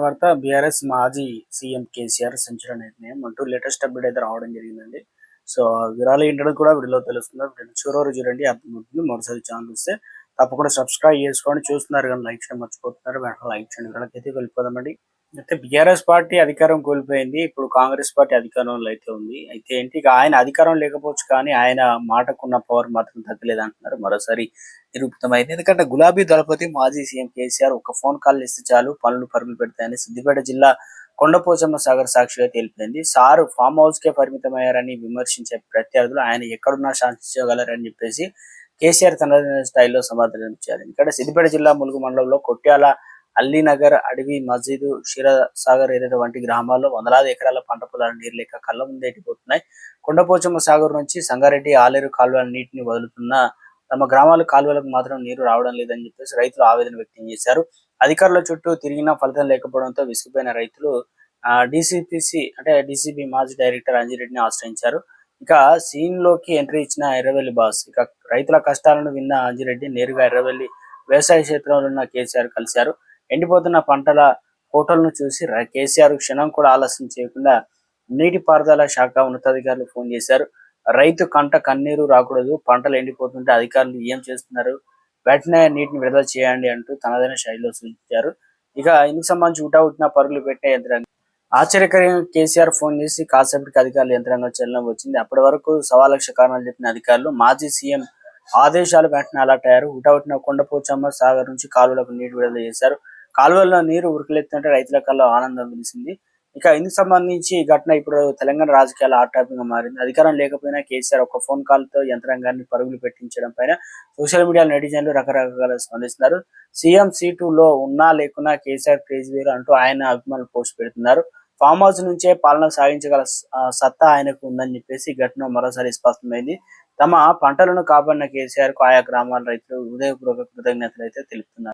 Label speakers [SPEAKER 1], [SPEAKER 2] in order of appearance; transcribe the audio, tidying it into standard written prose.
[SPEAKER 1] వార్త బీఆర్ఎస్ మాజీ సీఎం కేసీఆర్ సంచలన నిర్ణయం అంటూ లేటెస్ట్ అప్డేట్ అయితే రావడం జరిగిందండి. సో వివరాలు ఏంటో కూడా వీడియోలో తెలుస్తుంది. చివరి వరకు చూడండి, అర్థమవుతుంది. మరోసారి ఛానల్ చూస్తే తప్పకుండా సబ్స్క్రైబ్ చేసుకోండి. చూస్తున్నారు కానీ లైక్ చేయడం మర్చిపోతున్నారు. వెంటనే లైక్ చేయండి. వివరాలకైతే వెళ్ళిపోదామండి. అయితే బీఆర్ఎస్ పార్టీ అధికారం కోల్పోయింది. ఇప్పుడు కాంగ్రెస్ పార్టీ అధికారంలో అయితే ఉంది. అయితే ఏంటి, ఇక ఆయన అధికారం లేకపోవచ్చు కానీ ఆయన మాటకున్న పవర్ మాత్రం తగ్గలేదు అంటున్నారు. మరోసారి నిరూపితమైంది. ఎందుకంటే గులాబీ దళపతి మాజీ సీఎం కేసీఆర్ ఒక ఫోన్ కాల్ ఇస్తే చాలు పనులు పరుగులు పెడతాయని సిద్దిపేట జిల్లా కొండపోచమ్మ సాగర్ సాక్షిగా తేలిపోయింది. సారు ఫామ్ హౌస్ కే పరిమితమయ్యారని విమర్శించే ప్రత్యర్థులు ఆయన ఎక్కడున్నా శాంతించగలరని చెప్పేసి కేసీఆర్ తన స్టైల్లో సమాధానం ఇచ్చారు. ఇక్కడ సిద్దిపేట జిల్లా ములుగు మండలంలో కొట్యాల, అల్లీనగర్, అడవి, మస్జిద్, క్షీరసాగర్ ఏదైతే వంటి గ్రామాల్లో వందలాది ఎకరాల పంట పొలాలు నీరు లేక కళ్ళ ముందే ఎండిపోతున్నాయి. కొండపోచమ్మ సాగర్ నుంచి సంగారెడ్డి, ఆలేరు కాలువల నీటిని వదులుతున్న తమ గ్రామాల కాలువలకు మాత్రం నీరు రావడం లేదని చెప్పేసి రైతులు ఆవేదన వ్యక్తం చేశారు. అధికారుల చుట్టూ తిరిగినా ఫలితం లేకపోవడంతో విసిగిపోయిన రైతులు డిసిపిసి అంటే డిసిపి మాజీ డైరెక్టర్ అంజిరెడ్డిని ఆశ్రయించారు. ఇక సీన్ లోకి ఎంట్రీ ఇచ్చిన ఎర్రవెల్లి బాస్ ఇక రైతుల కష్టాలను విన్న అంజిరెడ్డి నేరుగా ఎర్రవెల్లి వ్యవసాయ క్షేత్రంలో ఉన్న కేసీఆర్ కలిశారు. ఎండిపోతున్న పంటల ఫోటోలను చూసి కేసీఆర్ క్షణం కూడా ఆలస్యం చేయకుండా నీటిపారుదల శాఖ ఉన్నతాధికారులు ఫోన్ చేశారు. రైతు కంట కన్నీరు రాకూడదు, పంటలు ఎండిపోతుంటే అధికారులు ఏం చేస్తున్నారు, వెంటనే నీటిని విడుదల చేయండి అంటూ తనదైన శైలిలో సూచించారు. ఇక ఇందుకు సంబంధించి ఉట్టిన పరుగులు పెట్టే యంత్రాంగం ఆశ్చర్యకరంగా కేసీఆర్ ఫోన్ చేసి కాసేపటికి అధికారుల యంత్రాంగం చలనం వచ్చింది. అప్పటి వరకు 1,00,000 కారణాలు చెప్పిన అధికారులు మాజీ సీఎం ఆదేశాలు వెంటనే అలర్ట్ అయ్యారు. ఉట్టిన కొండపోచమ్మ సాగర్ నుంచి కాలువలకు నీటి విడుదల చేశారు. కాలువల్లో నీరు ఉరికలెత్తుంటే రైతుల కల్లో ఆనందం వెలిసింది. ఇక ఇందుకు సంబంధించి ఈ ఘటన ఇప్పుడు తెలంగాణ రాజకీయాల హాట్ టాపిక్ గా మారింది. అధికారం లేకపోయినా కేసీఆర్ ఒక ఫోన్ కాల్ తో యంత్రాంగాన్ని పరుగులు పెట్టించడం పైన సోషల్ మీడియా నెటిజన్లు రకరకాల స్పందిస్తున్నారు. సీఎం సీటులో ఉన్నా లేకున్నా కేసీఆర్ క్రేజ్ వేరు అంటూ ఆయన అభిమానులు పోస్ట్ పెడుతున్నారు. ఫామ్ హౌస్ నుంచే పాలన సాగించగల సత్తా ఆయనకు ఉందని చెప్పేసి ఈ ఘటన మరోసారి స్పష్టమైంది. తమ పంటలను కాపాడిన కేసీఆర్ కు ఆయా గ్రామాల రైతులు హృదయపూర్వక కృతజ్ఞతలు అయితే తెలుపుతున్నారు.